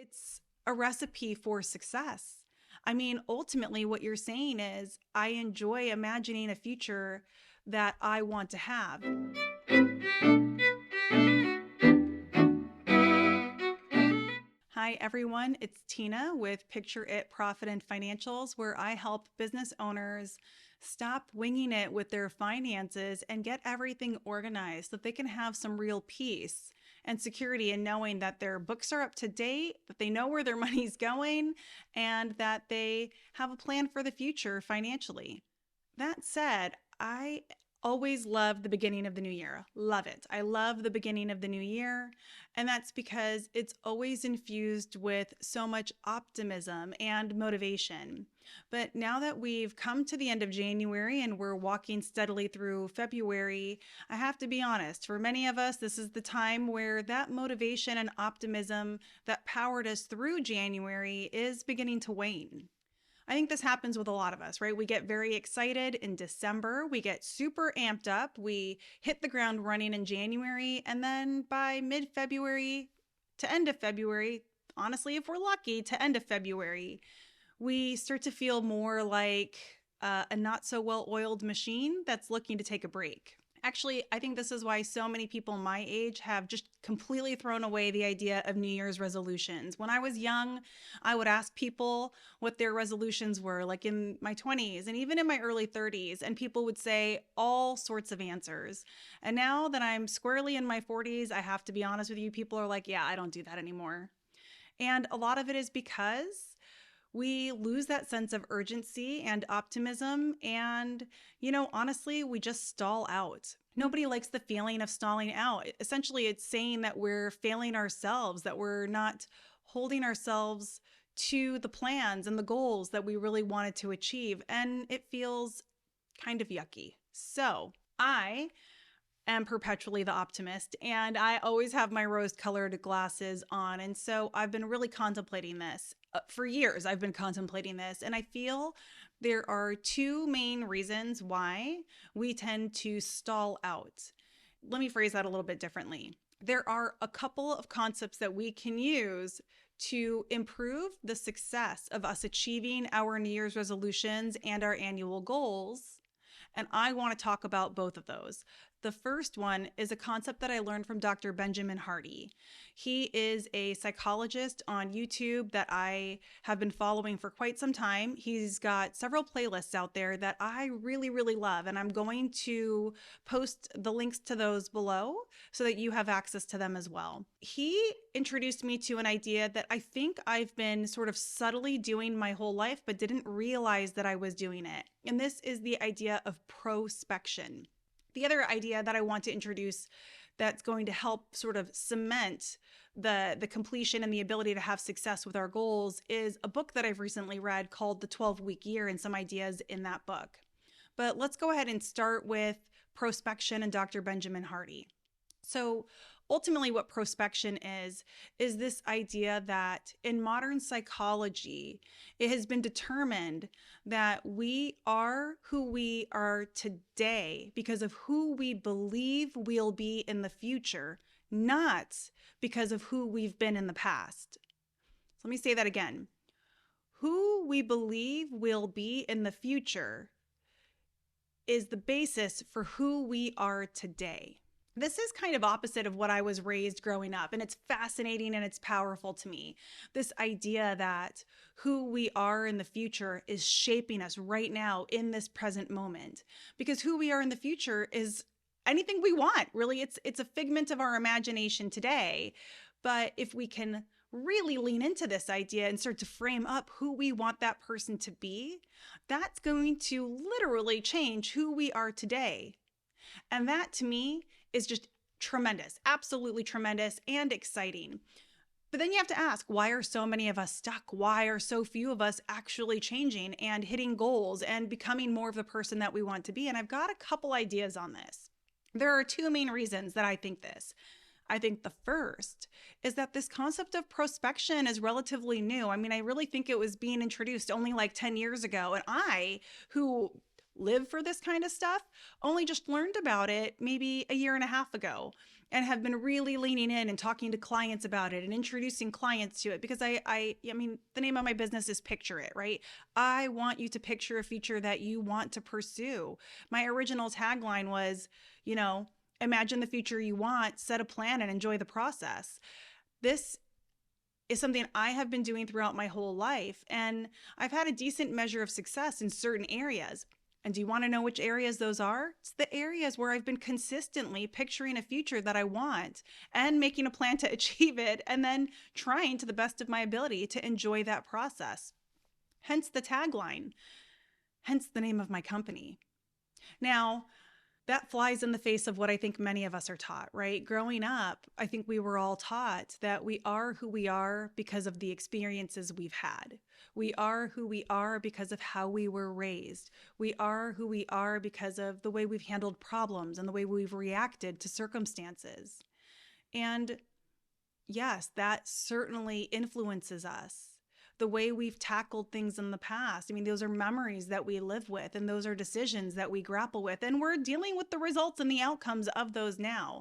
It's a recipe for success. I mean, ultimately, what you're saying is, I enjoy imagining a future that I want to have. Hi, everyone. It's Tina with Picture It Profit and Financials, where I help business owners stop winging it with their finances and get everything organized so that they can have some real peace and security in knowing that their books are up to date, that they know where their money's going, and that they have a plan for the future financially. That said, I always love the beginning of the new year. Love it. I love the beginning of the new year. And that's because it's always infused with so much optimism and motivation. But now that we've come to the end of January and we're walking steadily through February, I have to be honest, for many of us, this is the time where that motivation and optimism that powered us through January is beginning to wane. I think this happens with a lot of us, right? We get very excited in December. We get super amped up. We hit the ground running in January. And then by mid February to end of February, honestly, if we're lucky, to end of February, we start to feel more like a not so well oiled machine that's looking to take a break. Actually, I think this is why so many people my age have just completely thrown away the idea of New Year's resolutions. When I was young, I would ask people what their resolutions were, like in my 20s and even in my early 30s, and people would say all sorts of answers. And now that I'm squarely in my 40s, I have to be honest with you, people are like, yeah, I don't do that anymore. And a lot of it is because we lose that sense of urgency and optimism. And, honestly, we just stall out. Nobody likes the feeling of stalling out. Essentially, it's saying that we're failing ourselves, that we're not holding ourselves to the plans and the goals that we really wanted to achieve. And it feels kind of yucky. So I am perpetually the optimist, and I always have my rose colored glasses on. And so I've been really contemplating this. For years, I've been contemplating this, and I feel there are two main reasons why we tend to stall out. Let me phrase that a little bit differently. There are a couple of concepts that we can use to improve the success of us achieving our New Year's resolutions and our annual goals. And I want to talk about both of those. The first one is a concept that I learned from Dr. Benjamin Hardy. He is a psychologist on YouTube that I have been following for quite some time. He's got several playlists out there that I really, really love, and I'm going to post the links to those below so that you have access to them as well. He introduced me to an idea that I think I've been sort of subtly doing my whole life, but didn't realize that I was doing it. And this is the idea of prospection. The other idea that I want to introduce that's going to help sort of cement the completion and the ability to have success with our goals is a book that I've recently read called The 12-Week Year, and some ideas in that book. But let's go ahead and start with prospection and Dr. Benjamin Hardy. So ultimately what prospection is this idea that in modern psychology, it has been determined that we are who we are today because of who we believe we'll be in the future, not because of who we've been in the past. So let me say that again. Who we believe we'll be in the future is the basis for who we are today. This is kind of opposite of what I was raised growing up, and it's fascinating and it's powerful to me. This idea that who we are in the future is shaping us right now in this present moment, because who we are in the future is anything we want. Really, it's a figment of our imagination today. But if we can really lean into this idea and start to frame up who we want that person to be, that's going to literally change who we are today. And that to me is just tremendous, absolutely tremendous and exciting. But then you have to ask, why are so many of us stuck? Why are so few of us actually changing and hitting goals and becoming more of the person that we want to be? And I've got a couple ideas on this. There are two main reasons that I think this. I think the first is that this concept of prospection is relatively new. I mean, I really think it was being introduced only like 10 years ago. And I, who live for this kind of stuff, only just learned about it maybe a year and a half ago. and have been really leaning in and talking to clients about it and introducing clients to it because I mean, the name of my business is Picture It, right? I want you to picture a future that you want to pursue. My original tagline was, imagine the future you want, set a plan, and enjoy the process. This is something I have been doing throughout my whole life, and I've had a decent measure of success in certain areas. And do you want to know which areas those are? It's the areas where I've been consistently picturing a future that I want and making a plan to achieve it, and then trying to the best of my ability to enjoy that process. Hence the tagline, hence the name of my company. Now, that flies in the face of what I think many of us are taught, right? Growing up, I think we were all taught that we are who we are because of the experiences we've had. We are who we are because of how we were raised. We are who we are because of the way we've handled problems and the way we've reacted to circumstances. And yes, that certainly influences us. The way we've tackled things in the past. I mean, those are memories that we live with, and those are decisions that we grapple with, and we're dealing with the results and the outcomes of those now.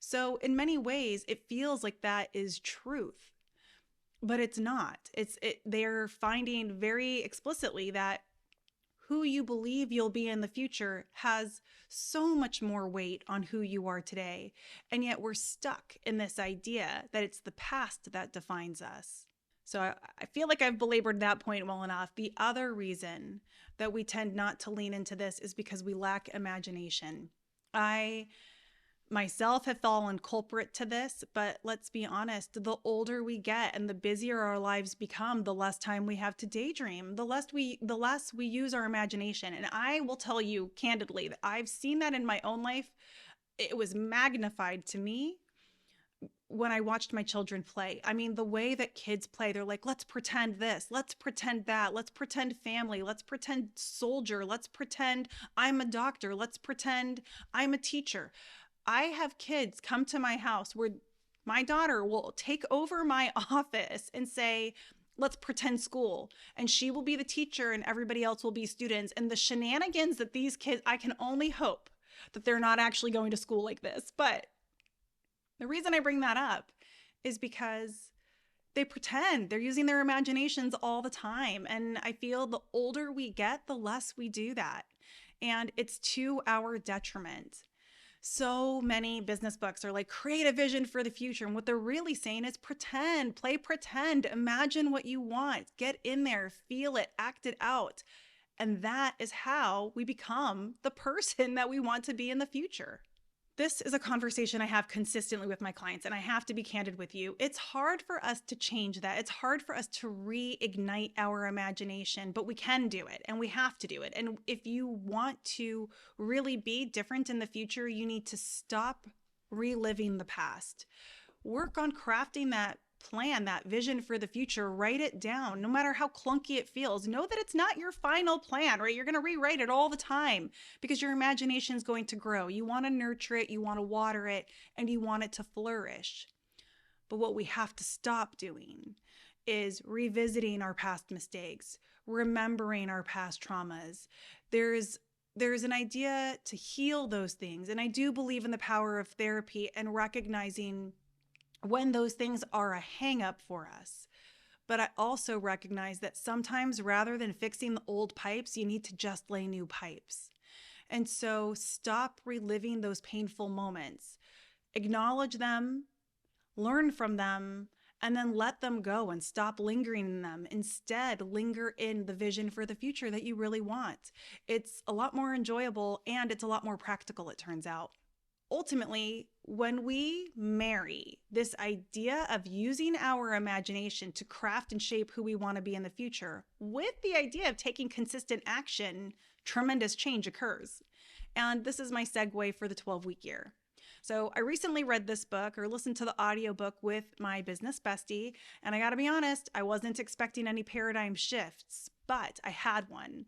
So in many ways, it feels like that is truth, but it's not. They're finding very explicitly that who you believe you'll be in the future has so much more weight on who you are today. And yet we're stuck in this idea that it's the past that defines us. So I feel like I've belabored that point well enough. The other reason that we tend not to lean into this is because we lack imagination. I myself have fallen culprit to this, but let's be honest, the older we get and the busier our lives become, the less time we have to daydream, the less we use our imagination. And I will tell you candidly that I've seen that in my own life. It was magnified to me when I watched my children play. I mean, the way that kids play, they're like, let's pretend this, let's pretend that, let's pretend family, let's pretend soldier, let's pretend I'm a doctor, let's pretend I'm a teacher. I have kids come to my house where my daughter will take over my office and say, let's pretend school. And she will be the teacher and everybody else will be students. And the shenanigans that these kids, I can only hope that they're not actually going to school like this. But the reason I bring that up is because they pretend. They're using their imaginations all the time. And I feel the older we get, the less we do that. And it's to our detriment. So many business books are like, create a vision for the future. And what they're really saying is pretend, play pretend, imagine what you want, get in there, feel it, act it out. And that is how we become the person that we want to be in the future. This is a conversation I have consistently with my clients, and I have to be candid with you. It's hard for us to change that. It's hard for us to reignite our imagination, but we can do it, and we have to do it. And if you want to really be different in the future, you need to stop reliving the past. Work on crafting that plan, that vision for the future. Write it down, no matter how clunky it feels. Know that it's not your final plan, right? You're going to rewrite it all the time because your imagination is going to grow. You want to nurture it, you want to water it, and you want it to flourish. But what we have to stop doing is revisiting our past mistakes, remembering our past traumas. There's an idea to heal those things. And I do believe in the power of therapy and recognizing when those things are a hang up for us. But I also recognize that sometimes rather than fixing the old pipes, you need to just lay new pipes. And so stop reliving those painful moments. Acknowledge them, learn from them, and then let them go and stop lingering in them. Instead, linger in the vision for the future that you really want. It's a lot more enjoyable and it's a lot more practical, it turns out. Ultimately, when we marry this idea of using our imagination to craft and shape who we want to be in the future with the idea of taking consistent action, tremendous change occurs. And this is my segue for the 12-week year. So I recently read this book or listened to the audiobook with my business bestie. And I got to be honest, I wasn't expecting any paradigm shifts, but I had one.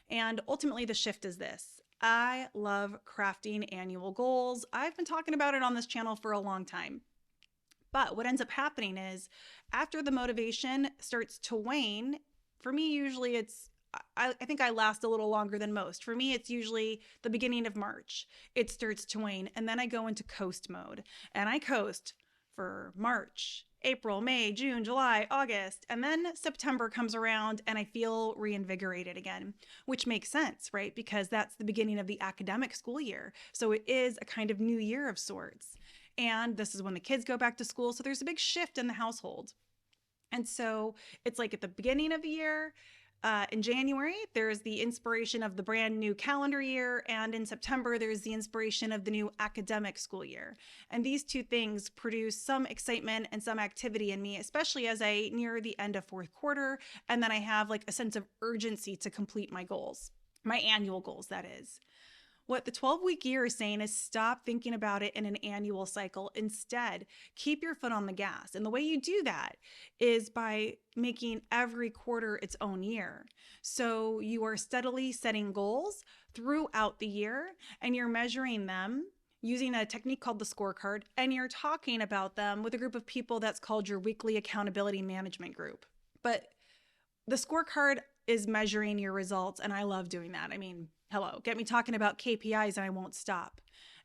And ultimately the shift is this. I love crafting annual goals. I've been talking about it on this channel for a long time. But what ends up happening is after the motivation starts to wane, for me, usually it's I think I last a little longer than most. For me, it's usually the beginning of March. It starts to wane, and then I go into coast mode. And I coast for March, April, May, June, July, August, and then September comes around and I feel reinvigorated again, which makes sense, right? Because that's the beginning of the academic school year. So it is a kind of new year of sorts. And this is when the kids go back to school. So there's a big shift in the household. And so it's like at the beginning of the year, in January, there's the inspiration of the brand new calendar year. And in September, there's the inspiration of the new academic school year. And these two things produce some excitement and some activity in me, especially as I near the end of fourth quarter. And then I have like a sense of urgency to complete my goals, my annual goals, that is. What the 12-week year is saying is stop thinking about it in an annual cycle. Instead, keep your foot on the gas. And the way you do that is by making every quarter its own year. So you are steadily setting goals throughout the year and you're measuring them using a technique called the scorecard, and you're talking about them with a group of people that's called your weekly accountability management group. But the scorecard is measuring your results, and I love doing that. I mean, hello, get me talking about KPIs and I won't stop.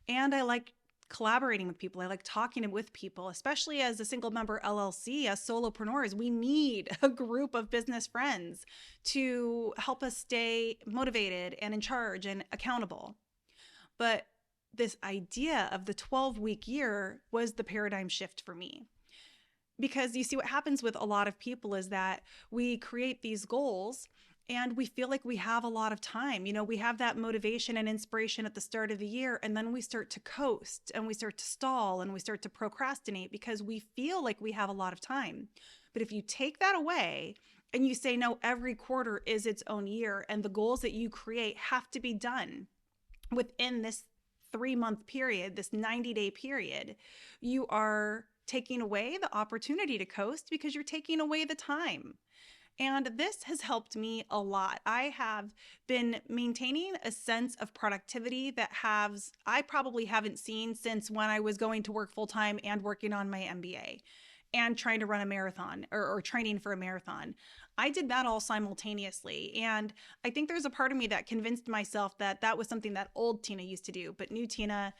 And I like collaborating with people. I like talking with people, especially as a single member LLC, as solopreneurs. We need a group of business friends to help us stay motivated and in charge and accountable. But this idea of the 12-week year was the paradigm shift for me. Because you see, what happens with a lot of people is that we create these goals and we feel like we have a lot of time. You know, we have that motivation and inspiration at the start of the year, and then we start to coast and we start to stall and we start to procrastinate because we feel like we have a lot of time. But if you take that away and you say, no, every quarter is its own year, and the goals that you create have to be done within this 3-month period, this 90-day period, you are taking away the opportunity to coast because you're taking away the time. And this has helped me a lot. I have been maintaining a sense of productivity that I probably haven't seen since when I was going to work full-time and working on my MBA and trying to run a marathon or training for a marathon. I did that all simultaneously. And I think there's a part of me that convinced myself that that was something that old Tina used to do, but new Tina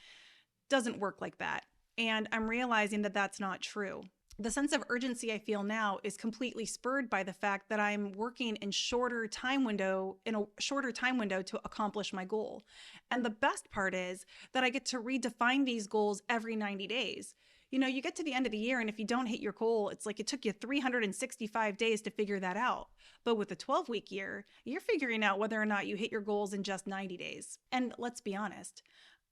doesn't work like that. And I'm realizing that that's not true. The sense of urgency I feel now is completely spurred by the fact that I'm working in a shorter time window to accomplish my goal. And the best part is that I get to redefine these goals every 90 days. You know, you get to the end of the year, and if you don't hit your goal, it's like it took you 365 days to figure that out. But with the 12-week year, you're figuring out whether or not you hit your goals in just 90 days. And let's be honest,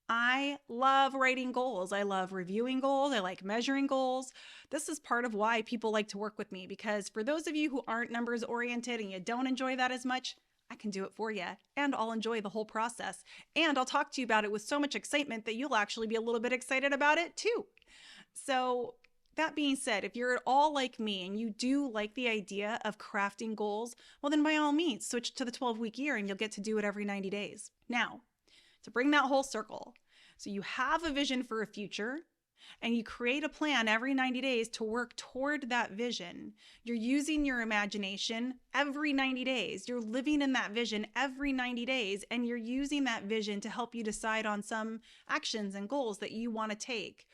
I love writing goals. I love reviewing goals. I like measuring goals. This is part of why people like to work with me, because for those of you who aren't numbers oriented and you don't enjoy that as much, I can do it for you, and I'll enjoy the whole process. And I'll talk to you about it with so much excitement that you'll actually be a little bit excited about it too. So that being said, if you're at all like me and you do like the idea of crafting goals, well then by all means, switch to the 12-week year and you'll get to do it every 90 days. Now, to bring that whole circle, so you have a vision for a future and you create a plan every 90 days to work toward that vision. You're using your imagination every 90 days. You're living in that vision every 90 days, and you're using that vision to help you decide on some actions and goals that you want to take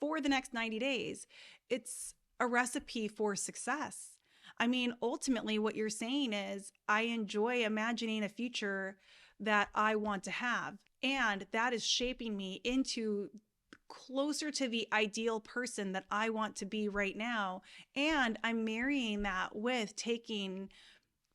for the next 90 days. It's a recipe for success. I mean, ultimately what you're saying is, I enjoy imagining a future that I want to have. And that is shaping me into closer to the ideal person that I want to be right now. And I'm marrying that with taking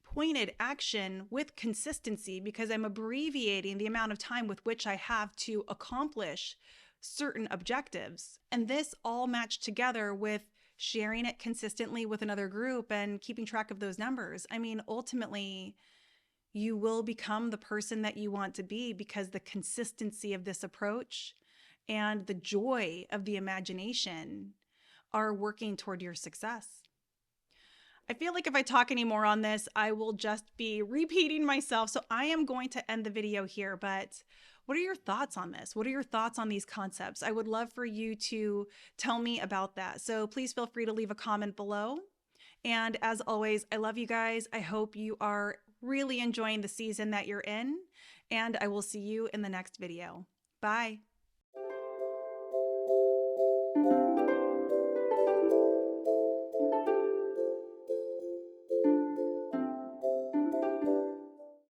pointed action with consistency, because I'm abbreviating the amount of time with which I have to accomplish certain objectives. And this all matched together with sharing it consistently with another group and keeping track of those numbers. I mean, ultimately, you will become the person that you want to be, because the consistency of this approach and the joy of the imagination are working toward your success. I feel like if I talk any more on this, I will just be repeating myself. So I am going to end the video here, but what are your thoughts on this? What are your thoughts on these concepts? I would love for you to tell me about that. So please feel free to leave a comment below. And as always, I love you guys. I hope you are really enjoying the season that you're in, and I will see you in the next video. Bye.